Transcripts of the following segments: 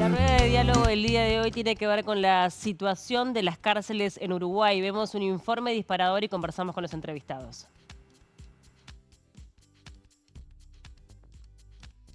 La rueda de diálogo del día de hoy tiene que ver con la situación de las cárceles en Uruguay. Vemos un informe disparador y conversamos con los entrevistados.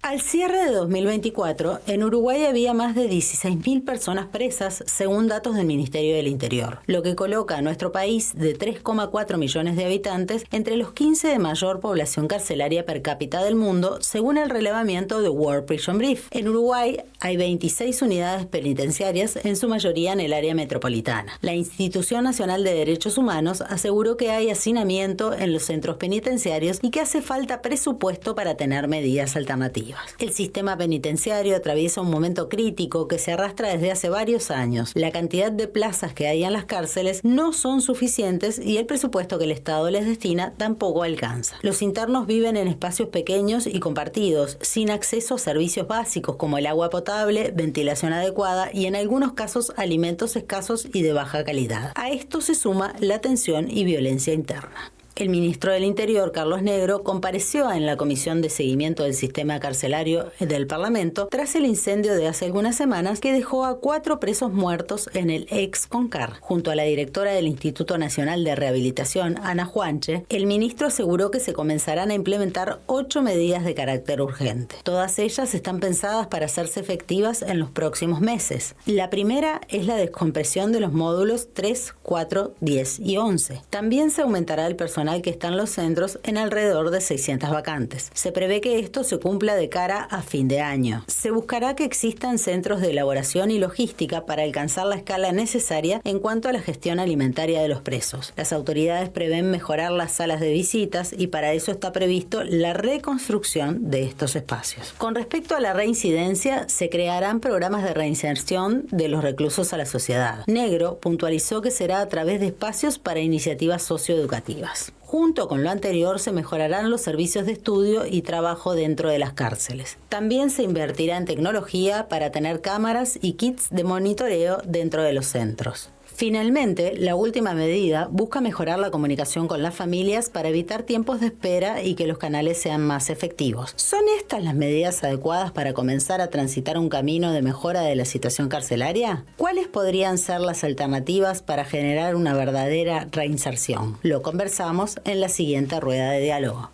Al cierre de 2024, en Uruguay había más de 16.000 personas presas, según datos del Ministerio del Interior, lo que coloca a nuestro país de 3,4 millones de habitantes entre los 15 de mayor población carcelaria per cápita del mundo, según el relevamiento de World Prison Brief. En Uruguay hay 26 unidades penitenciarias, en su mayoría en el área metropolitana. La Institución Nacional de Derechos Humanos aseguró que hay hacinamiento en los centros penitenciarios y que hace falta presupuesto para tener medidas alternativas. El sistema penitenciario atraviesa un momento crítico que se arrastra desde hace varios años. La cantidad de plazas que hay en las cárceles no son suficientes y el presupuesto que el Estado les destina tampoco alcanza. Los internos viven en espacios pequeños y compartidos, sin acceso a servicios básicos como el agua potable, ventilación adecuada y en algunos casos alimentos escasos y de baja calidad. A esto se suma la tensión y violencia interna. El ministro del Interior, Carlos Negro, compareció en la Comisión de Seguimiento del Sistema Carcelario del Parlamento tras el incendio de hace algunas semanas que dejó a 4 presos muertos en el ex Concar. Junto a la directora del Instituto Nacional de Rehabilitación, Ana Juanche, el ministro aseguró que se comenzarán a implementar 8 medidas de carácter urgente. Todas ellas están pensadas para hacerse efectivas en los próximos meses. La primera es la descompresión de los módulos 3, 4, 10 y 11. También se aumentará el personal que está en los centros en alrededor de 600 vacantes. Se prevé que esto se cumpla de cara a fin de año. Se buscará que existan centros de elaboración y logística para alcanzar la escala necesaria en cuanto a la gestión alimentaria de los presos. Las autoridades prevén mejorar las salas de visitas y para eso está previsto la reconstrucción de estos espacios. Con respecto a la reincidencia, se crearán programas de reinserción de los reclusos a la sociedad. Negro puntualizó que será a través de espacios para iniciativas socioeducativas. Junto con lo anterior, se mejorarán los servicios de estudio y trabajo dentro de las cárceles. También se invertirá en tecnología para tener cámaras y kits de monitoreo dentro de los centros. Finalmente, la última medida busca mejorar la comunicación con las familias para evitar tiempos de espera y que los canales sean más efectivos. ¿Son estas las medidas adecuadas para comenzar a transitar un camino de mejora de la situación carcelaria? ¿Cuáles podrían ser las alternativas para generar una verdadera reinserción? Lo conversamos en la siguiente rueda de diálogo.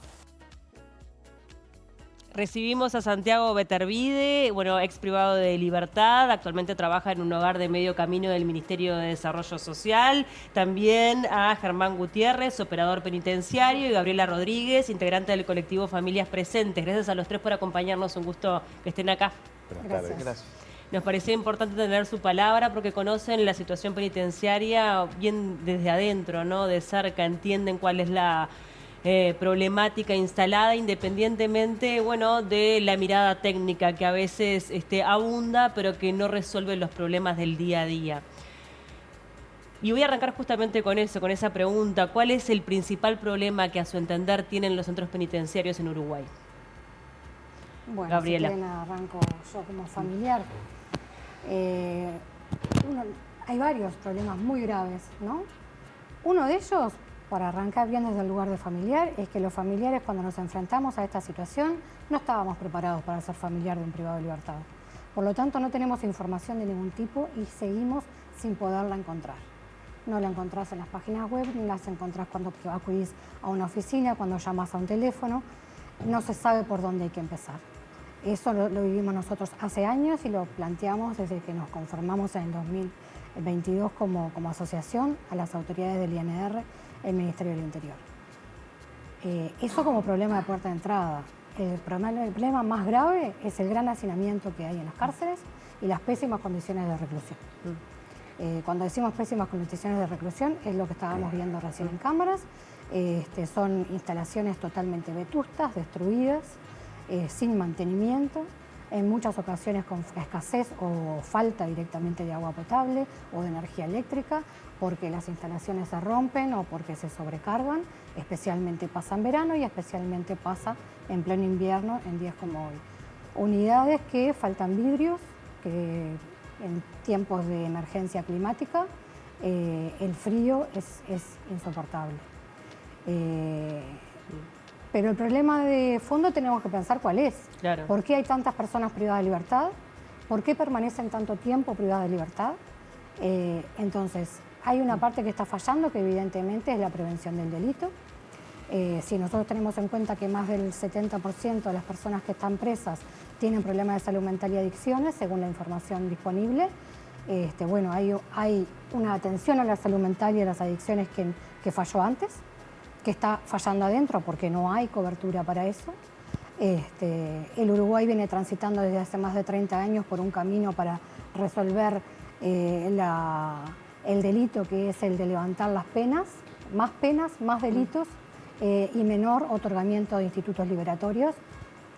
Recibimos a Santiago Beterbide, ex privado de libertad, actualmente trabaja en un hogar de medio camino del Ministerio de Desarrollo Social. También a Germán Gutiérrez, operador penitenciario, y Gabriela Rodríguez, integrante del colectivo Familias Presentes. Gracias a los tres por acompañarnos, un gusto que estén acá. Gracias. Nos parecía importante tener su palabra porque conocen la situación penitenciaria bien desde adentro, ¿no? De cerca, entienden cuál es la problemática instalada, independientemente, de la mirada técnica que a veces abunda, pero que no resuelve los problemas del día a día. Y voy a arrancar justamente con eso, con esa pregunta. ¿Cuál es el principal problema que a su entender tienen los centros penitenciarios en Uruguay? Bueno, Gabriela. si quieren, arranco yo como familiar. Hay varios problemas muy graves, ¿no? Uno de ellos, para arrancar bien desde el lugar de familiar, es que los familiares, cuando nos enfrentamos a esta situación, no estábamos preparados para ser familiar de un privado de libertad. Por lo tanto, no tenemos información de ningún tipo y seguimos sin poderla encontrar. No la encontrás en las páginas web, ni las encontrás cuando acudís a una oficina, cuando llamas a un teléfono. No se sabe por dónde hay que empezar. Eso lo vivimos nosotros hace años y lo planteamos desde que nos conformamos en el 2022 como asociación a las autoridades del INR, el Ministerio del Interior. Eso como problema de puerta de entrada. El problema más grave es el gran hacinamiento que hay en las cárceles y las pésimas condiciones de reclusión. Cuando decimos pésimas condiciones de reclusión es lo que estábamos viendo recién en cámaras. Son instalaciones totalmente vetustas, destruidas, sin mantenimiento, en muchas ocasiones con escasez o falta directamente de agua potable o de energía eléctrica, porque las instalaciones se rompen o porque se sobrecargan. Especialmente pasa en verano y especialmente pasa en pleno invierno en días como hoy. Unidades que faltan vidrios, que en tiempos de emergencia climática el frío es insoportable. Pero el problema de fondo tenemos que pensar cuál es. Claro. ¿Por qué hay tantas personas privadas de libertad? ¿Por qué permanecen tanto tiempo privadas de libertad? Entonces, hay una parte que está fallando, que evidentemente es la prevención del delito. Si nosotros tenemos en cuenta que más del 70% de las personas que están presas tienen problemas de salud mental y adicciones, según la información disponible, bueno, hay una atención a la salud mental y a las adicciones que falló antes, que está fallando adentro porque no hay cobertura para eso. El Uruguay viene transitando desde hace más de 30 años por un camino para resolver el delito, que es el de levantar las penas, más delitos y menor otorgamiento de institutos liberatorios.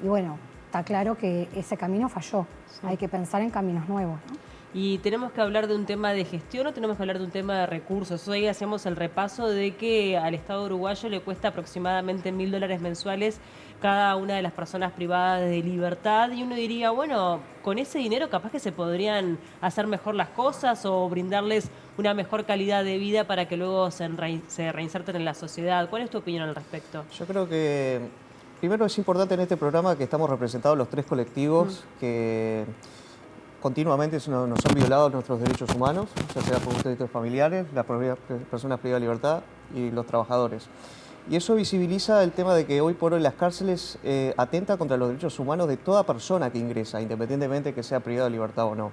Y bueno, está claro que ese camino falló. Sí. Hay que pensar en caminos nuevos, ¿no? Y tenemos que hablar de un tema de gestión o tenemos que hablar de un tema de recursos. Hoy hacemos el repaso de que al Estado uruguayo le cuesta aproximadamente $1.000 mensuales cada una de las personas privadas de libertad, y uno diría, bueno, con ese dinero capaz que se podrían hacer mejor las cosas o brindarles una mejor calidad de vida para que luego se reinserten en la sociedad. ¿Cuál es tu opinión al respecto? Yo creo que primero es importante en este programa que estamos representados los tres colectivos que continuamente nos han violado nuestros derechos humanos, ya sea por los derechos familiares, las personas privadas de libertad y los trabajadores. Y eso visibiliza el tema de que hoy por hoy las cárceles atentan contra los derechos humanos de toda persona que ingresa, independientemente que sea privada de libertad o no.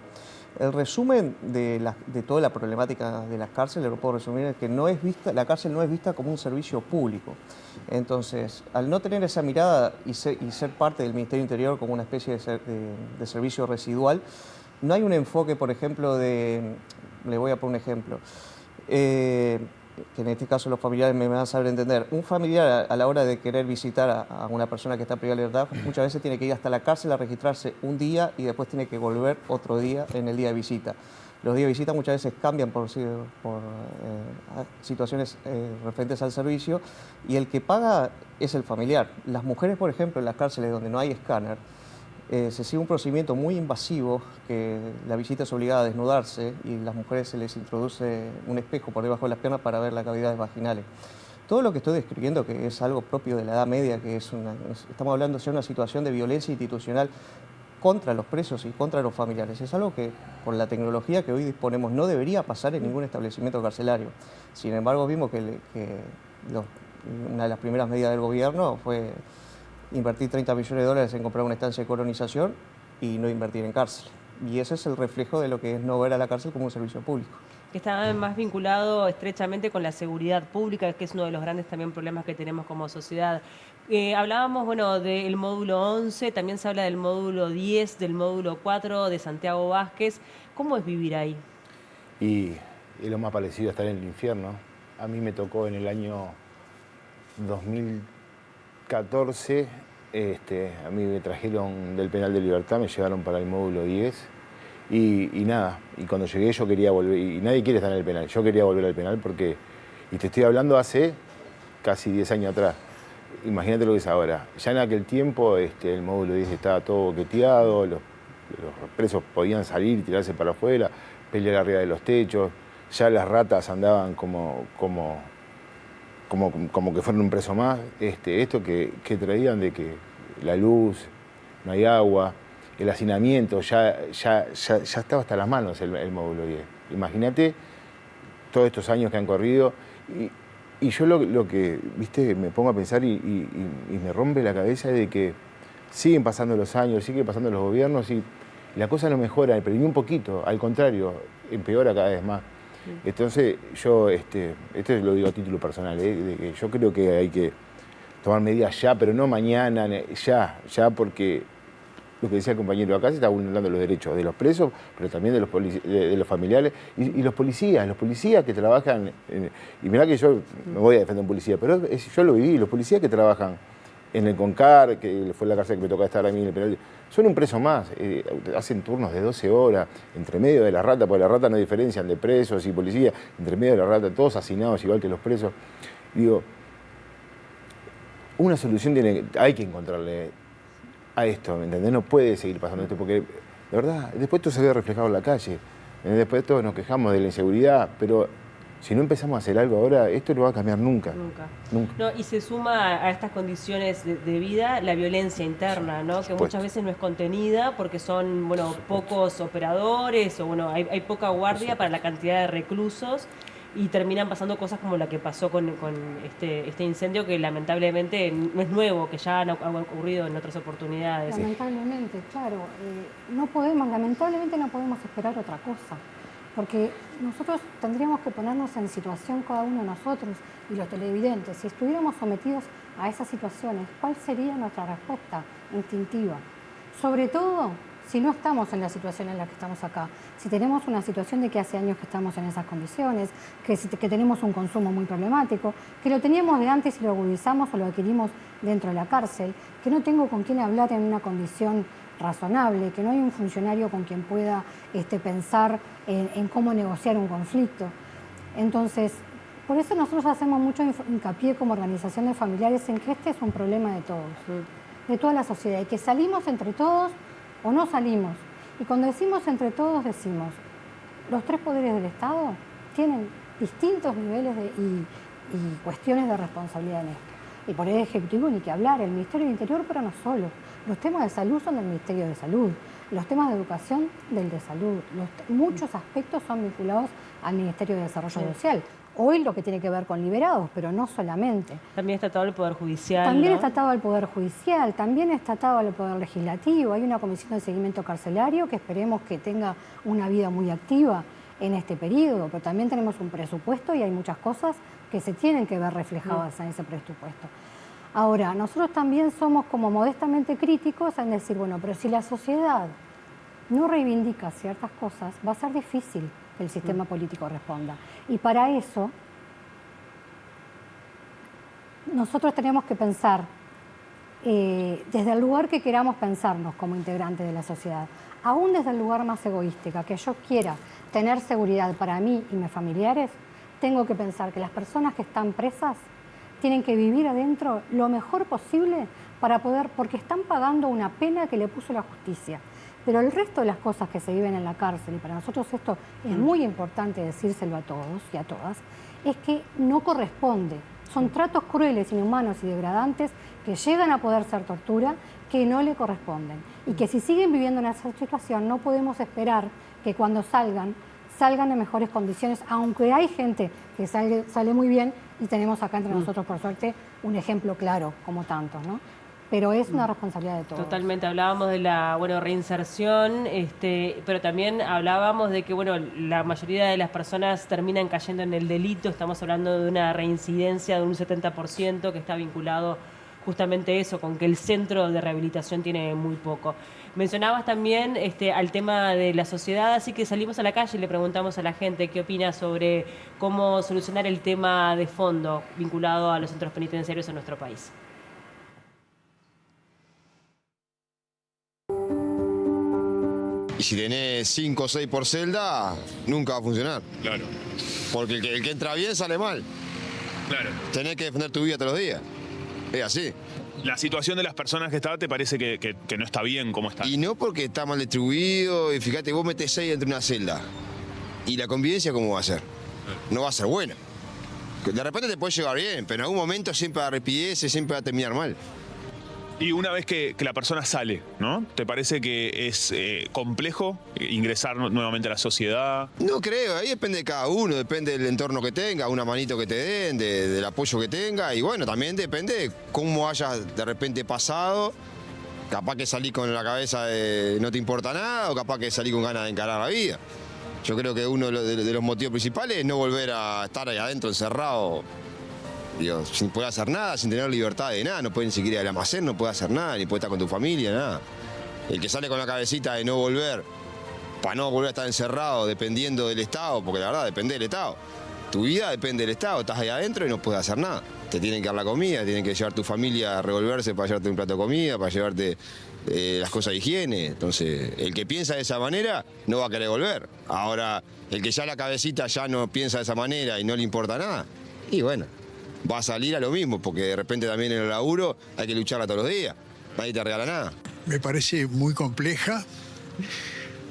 El resumen de toda la problemática de las cárceles, lo puedo resumir, es que la cárcel no es vista como un servicio público. Entonces, al no tener esa mirada y ser parte del Ministerio Interior como una especie de servicio residual, no hay un enfoque, por ejemplo, le voy a poner un ejemplo, que en este caso los familiares me van a saber entender. Un familiar a la hora de querer visitar a una persona que está privada de libertad, muchas veces tiene que ir hasta la cárcel a registrarse un día y después tiene que volver otro día en el día de visita. Los días de visita muchas veces cambian por situaciones referentes al servicio, y el que paga es el familiar. Las mujeres, por ejemplo, en las cárceles donde no hay escáner, se sigue un procedimiento muy invasivo, que la visita es obligada a desnudarse y a las mujeres se les introduce un espejo por debajo de las piernas para ver las cavidades vaginales. Todo lo que estoy describiendo, que es algo propio de la Edad Media, que estamos hablando de una situación de violencia institucional contra los presos y contra los familiares, es algo que por la tecnología que hoy disponemos no debería pasar en ningún establecimiento carcelario. Sin embargo, vimos que una de las primeras medidas del gobierno fue invertir $30 millones en comprar una estancia de colonización y no invertir en cárcel. Y ese es el reflejo de lo que es no ver a la cárcel como un servicio público. Que está más vinculado estrechamente con la seguridad pública, que es uno de los grandes también problemas que tenemos como sociedad. Hablábamos, bueno, del módulo 11, también se habla del módulo 10, del módulo 4 de Santiago Vázquez. ¿Cómo es vivir ahí? Y es lo más parecido a estar en el infierno. A mí me tocó en el año 2014, a mí me trajeron del penal de Libertad, me llevaron para el módulo 10 y nada, y cuando llegué yo quería volver, y nadie quiere estar en el penal, yo quería volver al penal porque, y te estoy hablando hace casi 10 años atrás, imagínate lo que es ahora. Ya en aquel tiempo el módulo 10 estaba todo boqueteado, los presos podían salir y tirarse para afuera, pelear arriba de los techos, ya las ratas andaban como que fueron un preso más. Esto que traían de que la luz, no hay agua, el hacinamiento, ya estaba hasta las manos el módulo 10. Imagínate todos estos años que han corrido y yo lo que, viste, me pongo a pensar y me rompe la cabeza de que siguen pasando los años, siguen pasando los gobiernos y la cosa no mejora, pero ni un poquito, al contrario, empeora cada vez más. Entonces yo, esto lo digo a título personal, de que yo creo que hay que tomar medidas ya, pero no mañana, ya, porque lo que decía el compañero acá, se está vulnerando los derechos de los presos, pero también de los familiares y los policías que trabajan, y mirá que yo no voy a defender a un policía, pero yo lo viví, los policías que trabajan en el CONCAR, que fue la cárcel que me toca estar a mí en el penal, son un preso más, hacen turnos de 12 horas, entre medio de la rata, porque la rata no diferencian de presos y policías, entre medio de la rata, todos hacinados igual que los presos. Digo, una solución hay que encontrarle a esto, ¿me entendés? No puede seguir pasando esto, porque, de verdad, después esto se ve reflejado en la calle, después todos nos quejamos de la inseguridad, pero Si no empezamos a hacer algo ahora, esto no va a cambiar nunca. Nunca. No, y se suma a estas condiciones de vida la violencia interna, ¿no? Que muchas veces no es contenida porque son, bueno, pocos operadores o, bueno, hay poca guardia para la cantidad de reclusos y terminan pasando cosas como la que pasó con este incendio, que lamentablemente no es nuevo, que ya han ocurrido en otras oportunidades. Lamentablemente, claro. Lamentablemente no podemos esperar otra cosa. Porque nosotros tendríamos que ponernos en situación cada uno de nosotros y los televidentes. Si estuviéramos sometidos a esas situaciones, ¿cuál sería nuestra respuesta instintiva? Sobre todo, si no estamos en la situación en la que estamos acá. Si tenemos una situación de que hace años que estamos en esas condiciones, que tenemos un consumo muy problemático, que lo teníamos de antes y lo agudizamos o lo adquirimos dentro de la cárcel, que no tengo con quién hablar en una condición razonable, que no hay un funcionario con quien pueda pensar en cómo negociar un conflicto. Entonces, por eso nosotros hacemos mucho hincapié como organización de familiares en que este es un problema de todos, de toda la sociedad, y que salimos entre todos o no salimos. Y cuando decimos entre todos, decimos, los tres poderes del Estado tienen distintos niveles y cuestiones de responsabilidad en esto. Y por el Ejecutivo ni que hablar, el Ministerio del Interior, pero no solo. Los temas de salud son del Ministerio de Salud, los temas de educación del de Salud, muchos aspectos son vinculados al Ministerio de Desarrollo Social. Hoy lo que tiene que ver con liberados, pero no solamente. También está atado al Poder Judicial. También ¿no? está atado al Poder Judicial, también está atado al Poder Legislativo. Hay una comisión de seguimiento carcelario que esperemos que tenga una vida muy activa en este periodo, pero también tenemos un presupuesto y hay muchas cosas que se tienen que ver reflejadas en ese presupuesto. Ahora, nosotros también somos como modestamente críticos en decir, bueno, pero si la sociedad no reivindica ciertas cosas, va a ser difícil que el sistema político responda. Y para eso, nosotros tenemos que pensar desde el lugar que queramos pensarnos como integrantes de la sociedad, aún desde el lugar más egoísta, que yo quiera tener seguridad para mí y mis familiares, tengo que pensar que las personas que están presas tienen que vivir adentro lo mejor posible para poder, porque están pagando una pena que le puso la justicia. Pero el resto de las cosas que se viven en la cárcel, y para nosotros esto es muy importante decírselo a todos y a todas, es que no corresponde. Son tratos crueles, inhumanos y degradantes que llegan a poder ser tortura, que no le corresponden. Y que si siguen viviendo en esa situación, no podemos esperar que cuando salgan en mejores condiciones, aunque hay gente que sale muy bien, y tenemos acá entre nosotros, por suerte, un ejemplo claro, como tantos, ¿no? Pero es una responsabilidad de todos. Totalmente, hablábamos de la reinserción, pero también hablábamos de que la mayoría de las personas terminan cayendo en el delito. Estamos hablando de una reincidencia de un 70% que está vinculado justamente eso, con que el centro de rehabilitación tiene muy poco. Mencionabas también al tema de la sociedad, así que salimos a la calle y le preguntamos a la gente qué opina sobre cómo solucionar el tema de fondo vinculado a los centros penitenciarios en nuestro país. Y si tenés 5 o 6 por celda, nunca va a funcionar. Claro. Porque el que entra bien sale mal. Claro. Tenés que defender tu vida todos los días. Es así. La situación de las personas que está, ¿te parece que no está bien como está? Y no porque está mal distribuido, y fíjate, vos metés 6 dentro de una celda. ¿Y la convivencia cómo va a ser? No va a ser buena. De repente te puede llevar bien, pero en algún momento siempre va a repidecer, siempre va a terminar mal. Y una vez que la persona sale, ¿no? ¿Te parece que es complejo ingresar nuevamente a la sociedad? No creo, ahí depende de cada uno, depende del entorno que tenga, una manito que te den, del apoyo que tenga, y bueno, también depende de cómo hayas de repente pasado. Capaz que salís con la cabeza de no te importa nada, o capaz que salís con ganas de encarar la vida. Yo creo que uno de los motivos principales es no volver a estar ahí adentro encerrado, digo, sin poder hacer nada, sin tener libertad de nada, no puede ni siquiera ir al almacén, no puede hacer nada, ni puede estar con tu familia, nada. El que sale con la cabecita de no volver, para no volver a estar encerrado dependiendo del Estado, porque la verdad depende del Estado. Tu vida depende del Estado, estás ahí adentro y no puedes hacer nada. Te tienen que dar la comida, tienen que llevar tu familia a revolverse para llevarte un plato de comida, para llevarte las cosas de higiene. Entonces, el que piensa de esa manera no va a querer volver. Ahora, el que ya la cabecita ya no piensa de esa manera y no le importa nada, y bueno, va a salir a lo mismo, porque de repente también en el laburo hay que lucharla todos los días. Nadie te regala nada. Me parece muy compleja.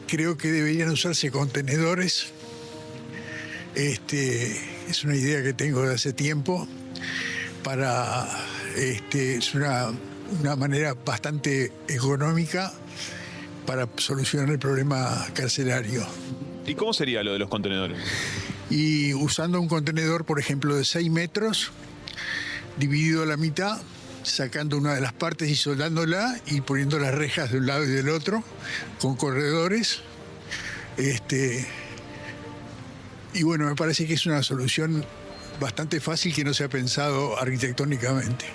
Creo que deberían usarse contenedores es una idea que tengo de hace tiempo para, es una manera bastante económica para solucionar el problema carcelario. ¿Y cómo sería lo de los contenedores? Y usando un contenedor, por ejemplo, de 6 metros, dividido a la mitad, sacando una de las partes y soldándola y poniendo las rejas de un lado y del otro, con corredores. Y bueno, me parece que es una solución bastante fácil que no se ha pensado arquitectónicamente.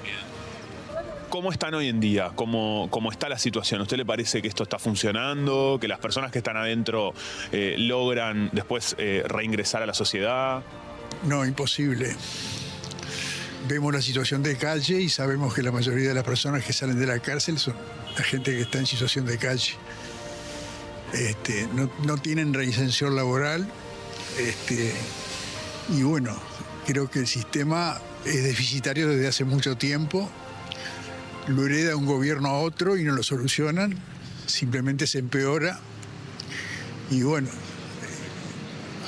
¿Cómo están hoy en día? ¿Cómo está la situación? ¿A usted le parece que esto está funcionando? ¿Que las personas que están adentro logran después reingresar a la sociedad? No, imposible. Vemos la situación de calle y sabemos que la mayoría de las personas que salen de la cárcel son la gente que está en situación de calle. No tienen reinserción laboral. Y bueno, creo que el sistema es deficitario desde hace mucho tiempo. Lo hereda un gobierno a otro y no lo solucionan. Simplemente se empeora. Y bueno,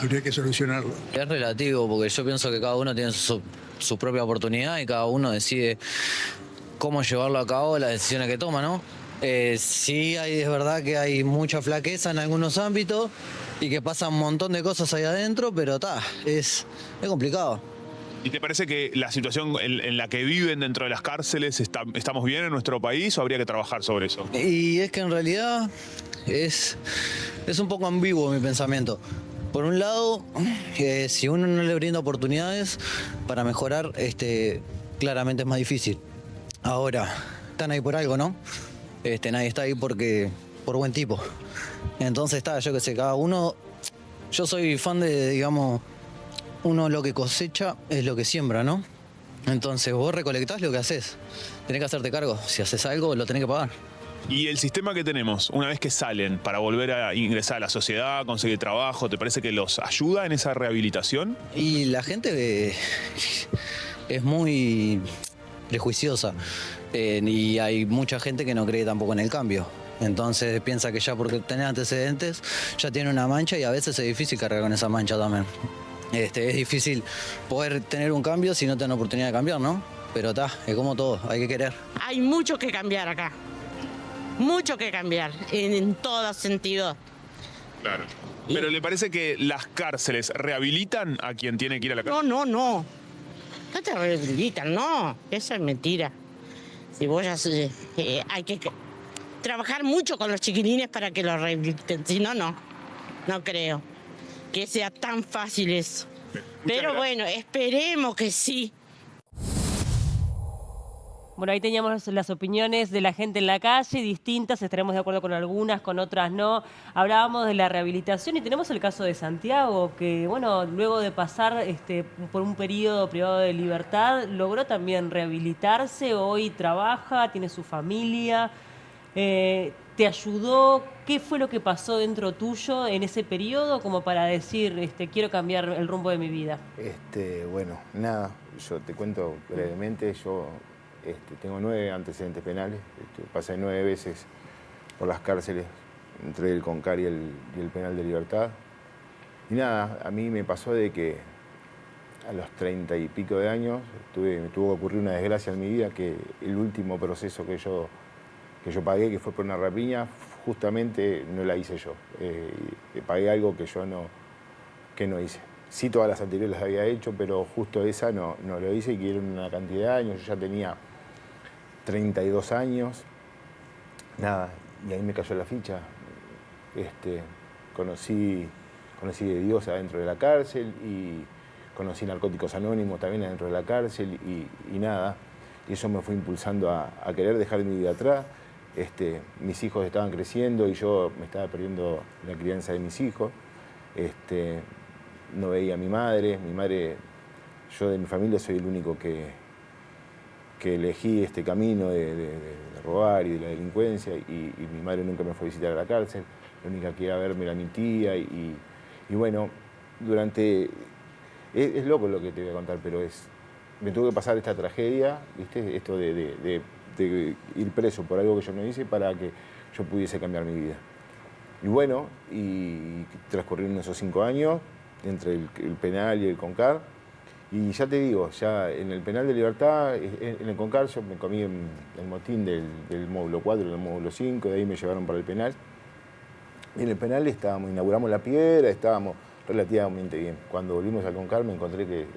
habría que solucionarlo. Es relativo, porque yo pienso que cada uno tiene su propia oportunidad y cada uno decide cómo llevarlo a cabo, las decisiones que toma, ¿no? Sí, es verdad que hay mucha flaqueza en algunos ámbitos y que pasan un montón de cosas ahí adentro, pero es complicado. ¿Y te parece que la situación en la que viven dentro de las cárceles estamos bien en nuestro país o habría que trabajar sobre eso? Y es que en realidad es un poco ambiguo mi pensamiento. Por un lado, si uno no le brinda oportunidades para mejorar, claramente es más difícil. Ahora, están ahí por algo, ¿no? Nadie está ahí por buen tipo. Entonces yo qué sé, cada uno... Yo soy fan de, digamos, uno lo que cosecha es lo que siembra, ¿no? Entonces vos recolectás lo que haces. Tenés que hacerte cargo. Si haces algo, lo tenés que pagar. Y el sistema que tenemos, una vez que salen para volver a ingresar a la sociedad, conseguir trabajo, ¿te parece que los ayuda en esa rehabilitación? Y la gente es muy prejuiciosa. Y hay mucha gente que no cree tampoco en el cambio. Entonces piensa que ya porque tenés antecedentes, ya tiene una mancha y a veces es difícil cargar con esa mancha también. Es difícil poder tener un cambio si no tenés oportunidad de cambiar, ¿no? Pero es como todo, hay que querer. Hay mucho que cambiar acá. Mucho que cambiar, en todo sentido. Claro. ¿Pero le parece que las cárceles rehabilitan a quien tiene que ir a la cárcel? No. No te rehabilitan, no. Eso es mentira. Si vos ya... hay que trabajar mucho con los chiquilines para que los rehabiliten. Si no, no creo que sea tan fácil eso. Pero bueno, esperemos que sí. Bueno, ahí teníamos las opiniones de la gente en la calle, distintas, estaremos de acuerdo con algunas, con otras no. Hablábamos de la rehabilitación y tenemos el caso de Santiago, que bueno, luego de pasar por un periodo privado de libertad, logró también rehabilitarse, hoy trabaja, tiene su familia. ¿Te ayudó? ¿Qué fue lo que pasó dentro tuyo en ese periodo como para decir, quiero cambiar el rumbo de mi vida? Bueno, nada, yo te cuento brevemente, yo tengo 9 antecedentes penales, pasé 9 veces por las cárceles, entre el CONCAR y el penal de libertad. Y nada, a mí me pasó de que a los 30 y pico de años me tuvo que ocurrir una desgracia en mi vida, que el último proceso que yo pagué, que fue por una rapiña, justamente no la hice yo. Pagué algo que yo no hice. Sí, todas las anteriores las había hecho, pero justo esa no lo hice y que era una cantidad de años. Yo ya tenía 32 años. Nada, y ahí me cayó la ficha. Conocí de Dios adentro de la cárcel y conocí Narcóticos Anónimos también adentro de la cárcel y nada. Y eso me fue impulsando a querer dejar mi vida atrás. Mis hijos estaban creciendo y yo me estaba perdiendo la crianza de mis hijos. No veía a mi madre, yo de mi familia soy el único que elegí este camino de robar y de la delincuencia y mi madre nunca me fue a visitar a la cárcel, la única que iba a verme era mi tía y bueno, es loco lo que te voy a contar, pero me tuvo que pasar esta tragedia, ¿viste? Esto de ir preso por algo que yo no hice para que yo pudiese cambiar mi vida. Y bueno, y transcurrieron esos 5 años entre el penal y el CONCAR, Y ya te digo, ya en el penal de Libertad, en el Concar, yo me comí el motín del módulo 4 y del módulo 5, de ahí me llevaron para el penal. Y en el penal inauguramos la piedra, estábamos relativamente bien. Cuando volvimos al Concar me encontré que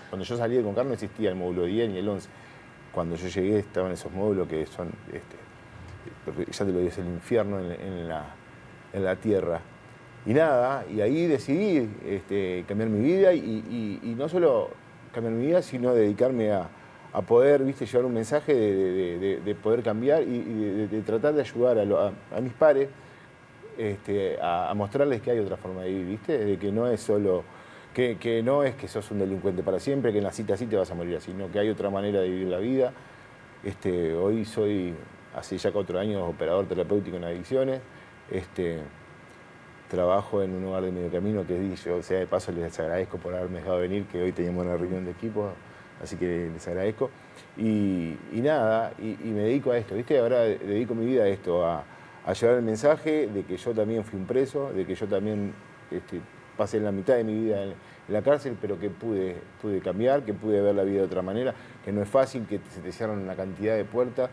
cuando yo salí del Concar no existía el módulo 10 ni el 11. Cuando yo llegué estaban esos módulos que son, ya te lo digo, es el infierno en la tierra. Y nada, y ahí decidí cambiar mi vida y no solo cambiar mi vida, sino dedicarme a poder, ¿viste?, llevar un mensaje de poder cambiar y de tratar de ayudar a mis pares a mostrarles que hay otra forma de vivir, ¿viste? De que no es solo, que no es que sos un delincuente para siempre, que naciste así te vas a morir así, sino que hay otra manera de vivir la vida. Hoy soy, hace ya 4 años, operador terapéutico en adicciones. Trabajo en un hogar de medio camino que yo, o sea, de paso les agradezco por haberme dejado venir, que hoy teníamos una reunión de equipo, así que les agradezco. Y nada, y me dedico a esto, ¿viste? Ahora dedico mi vida a esto, a llevar el mensaje de que yo también fui un preso, de que yo también pasé la mitad de mi vida en la cárcel, pero que pude cambiar, que pude ver la vida de otra manera, que no es fácil, que se te cierran una cantidad de puertas,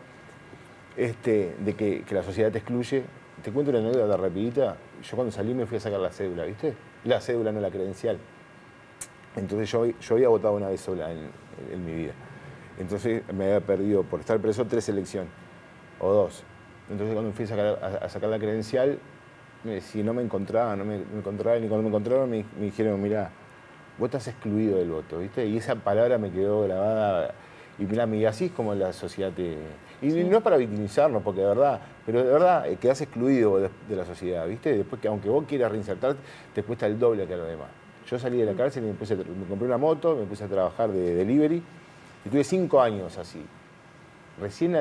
de que la sociedad te excluye. Te cuento una anécdota rapidita. Yo cuando salí me fui a sacar la cédula, ¿viste? La cédula, no la credencial. Entonces yo había votado una vez sola en mi vida. Entonces me había perdido, por estar preso, 3 elecciones, o 2. Entonces cuando me fui a sacar la credencial, si no me encontraban, ni cuando me encontraron me dijeron, mirá, vos estás excluido del voto, ¿viste? Y esa palabra me quedó grabada. Y mirá, así es como la sociedad te... Y sí, no es para victimizarnos, porque de verdad, pero de verdad quedás excluido de la sociedad, ¿viste? Después que aunque vos quieras reinsertarte, te cuesta el doble que a los demás. Yo salí de la cárcel y me compré una moto, me puse a trabajar de delivery y tuve 5 años así. Recién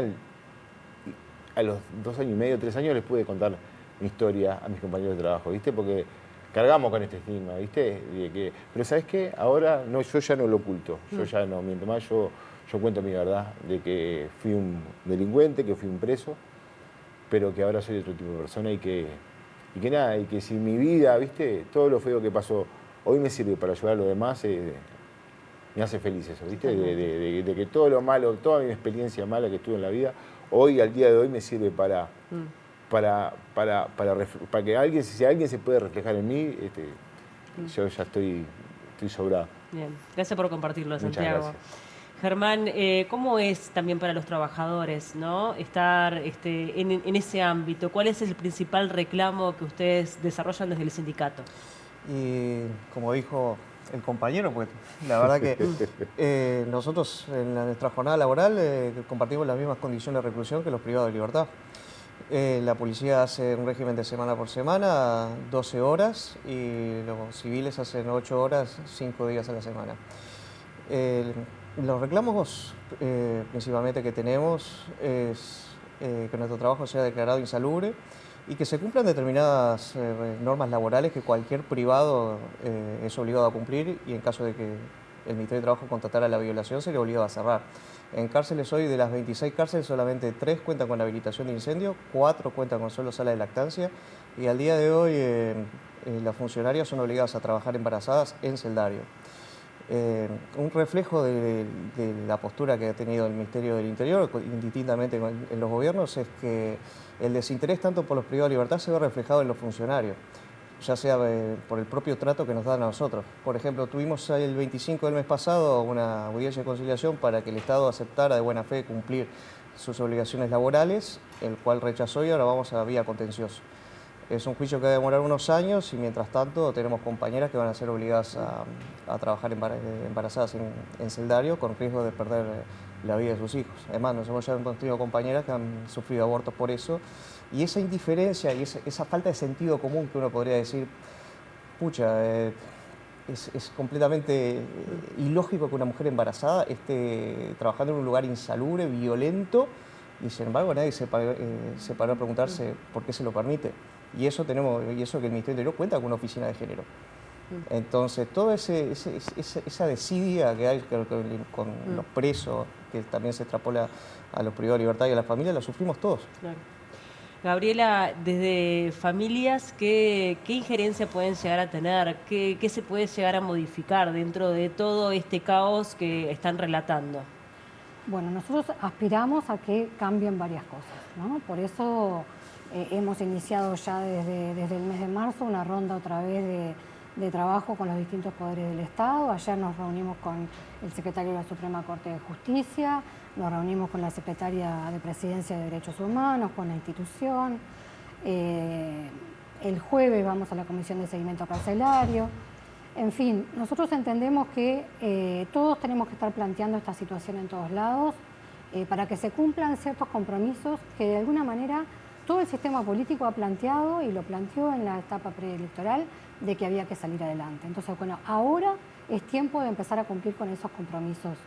a los 2 años y medio, 3 años les pude contar mi historia a mis compañeros de trabajo, ¿viste? Porque cargamos con este estigma, ¿viste? Pero ¿sabés qué? Ahora no, yo ya no lo oculto, yo ya no miento más, yo cuento mi verdad, de que fui un delincuente, que fui un preso, pero que ahora soy otro tipo de persona y que nada, y que si mi vida, ¿viste? Todo lo feo que pasó hoy me sirve para ayudar a los demás, me hace feliz eso, ¿viste? De que todo lo malo, toda mi experiencia mala que tuve en la vida, hoy, al día de hoy, me sirve para que alguien, si alguien se puede reflejar en mí, yo ya estoy sobrado. Bien, gracias por compartirlo, Santiago. Muchas gracias. Germán, ¿cómo es también para los trabajadores, ¿no?, estar en ese ámbito? ¿Cuál es el principal reclamo que ustedes desarrollan desde el sindicato? Y como dijo el compañero, pues la verdad que nosotros en nuestra jornada laboral compartimos las mismas condiciones de reclusión que los privados de libertad. La policía hace un régimen de semana por semana, 12 horas, y los civiles hacen 8 horas, 5 días a la semana. Los reclamos principalmente que tenemos es que nuestro trabajo sea declarado insalubre y que se cumplan determinadas normas laborales que cualquier privado es obligado a cumplir, y en caso de que el Ministerio de Trabajo constatara la violación se le obliga a cerrar. En cárceles hoy, de las 26 cárceles, solamente 3 cuentan con habilitación de incendio, 4 cuentan con solo sala de lactancia, y al día de hoy las funcionarias son obligadas a trabajar embarazadas en celdario. Un reflejo de la postura que ha tenido el Ministerio del Interior, indistintamente en los gobiernos, es que el desinterés tanto por los privados de libertad se ve reflejado en los funcionarios, ya sea por el propio trato que nos dan a nosotros. Por ejemplo, tuvimos el 25 del mes pasado una audiencia de conciliación para que el Estado aceptara de buena fe cumplir sus obligaciones laborales, el cual rechazó, y ahora vamos a vía contencioso. Es un juicio que va a demorar unos años y mientras tanto tenemos compañeras que van a ser obligadas a trabajar embarazadas en celdario con riesgo de perder la vida de sus hijos. Además, nosotros ya hemos tenido compañeras que han sufrido abortos por eso, y esa indiferencia y esa falta de sentido común que uno podría decir, pucha, es completamente ilógico que una mujer embarazada esté trabajando en un lugar insalubre, violento, y sin embargo nadie se paró a preguntarse por qué se lo permite. Y eso que el Ministerio del Interior cuenta con una oficina de género. Entonces, toda esa desidia que hay con los presos, que también se extrapola a los privados de libertad y a la familia, la sufrimos todos. Claro. Gabriela, desde familias, ¿qué injerencia pueden llegar a tener? ¿Qué se puede llegar a modificar dentro de todo este caos que están relatando? Bueno, nosotros aspiramos a que cambien varias cosas, ¿no? Por eso hemos iniciado ya desde el mes de marzo una ronda otra vez de trabajo con los distintos poderes del Estado. Ayer nos reunimos con el secretario de la Suprema Corte de Justicia, nos reunimos con la secretaria de Presidencia de Derechos Humanos, con la institución. El jueves vamos a la Comisión de Seguimiento Carcelario. En fin, nosotros entendemos que todos tenemos que estar planteando esta situación en todos lados para que se cumplan ciertos compromisos que de alguna manera todo el sistema político ha planteado y lo planteó en la etapa preelectoral de que había que salir adelante. Entonces, bueno, ahora es tiempo de empezar a cumplir con esos compromisos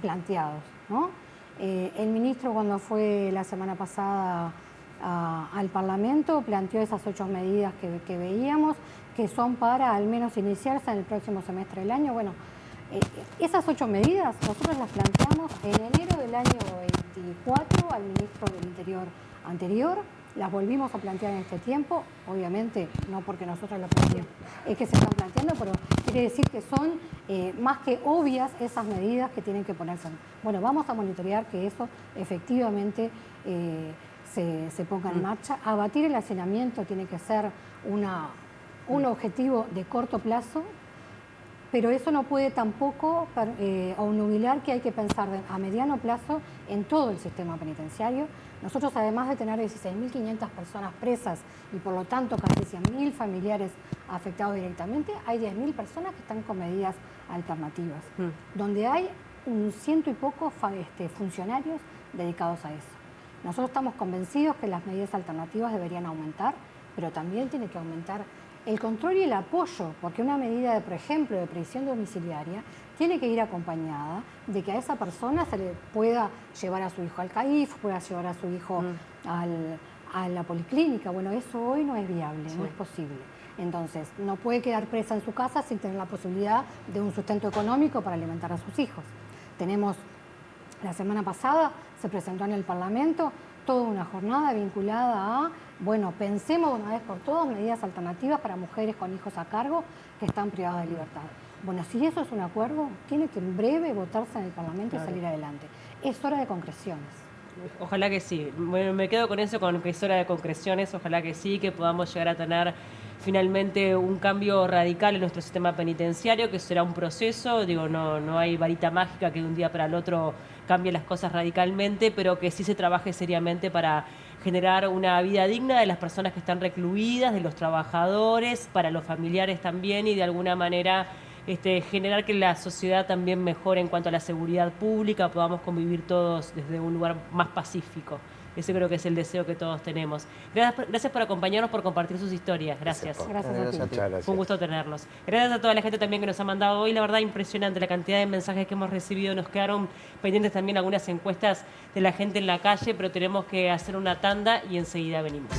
planteados, ¿no? El ministro, cuando fue la semana pasada al Parlamento, planteó esas 8 medidas que veíamos, que son para al menos iniciarse en el próximo semestre del año. Bueno, esas 8 medidas nosotros las planteamos en enero del año 24 al ministro del Interior anterior, las volvimos a plantear en este tiempo, obviamente no porque nosotros las planteemos, es que se están planteando, pero quiere decir que son más que obvias esas medidas que tienen que ponerse. Bueno, vamos a monitorear que eso efectivamente se ponga en marcha. Abatir el hacinamiento tiene que ser un objetivo de corto plazo, pero eso no puede tampoco obnubilar que hay que pensar a mediano plazo en todo el sistema penitenciario. Nosotros, además de tener 16.500 personas presas y por lo tanto casi 100.000 familiares afectados directamente, hay 10.000 personas que están con medidas alternativas, donde hay un 100 y poco funcionarios dedicados a eso. Nosotros estamos convencidos que las medidas alternativas deberían aumentar, pero también tiene que aumentar el control y el apoyo, porque una medida, por ejemplo, de prisión domiciliaria tiene que ir acompañada de que a esa persona se le pueda llevar a su hijo al CAIF, pueda llevar a su hijo a la policlínica. Bueno, eso hoy no es viable, no es posible. Entonces, no puede quedar presa en su casa sin tener la posibilidad de un sustento económico para alimentar a sus hijos. La semana pasada se presentó en el Parlamento toda una jornada vinculada a, bueno, pensemos de una vez por todas medidas alternativas para mujeres con hijos a cargo que están privadas de libertad. Bueno, si eso es un acuerdo, tiene que en breve votarse en el Parlamento y salir adelante. Es hora de concreciones. Ojalá que sí. Bueno, me quedo con eso, con que es hora de concreciones. Ojalá que sí, que podamos llegar a tener finalmente un cambio radical en nuestro sistema penitenciario, que será un proceso. Digo, no hay varita mágica que de un día para el otro cambie las cosas radicalmente, pero que sí se trabaje seriamente para generar una vida digna de las personas que están recluidas, de los trabajadores, para los familiares también, y de alguna manera generar que la sociedad también mejore en cuanto a la seguridad pública, podamos convivir todos desde un lugar más pacífico. Ese creo que es el deseo que todos tenemos. Gracias por acompañarnos, por compartir sus historias. Gracias. Gracias a ti. Muchas gracias. Fue un gusto tenerlos. Gracias a toda la gente también que nos ha mandado hoy. La verdad, impresionante la cantidad de mensajes que hemos recibido. Nos quedaron pendientes también algunas encuestas de la gente en la calle, pero tenemos que hacer una tanda y enseguida venimos.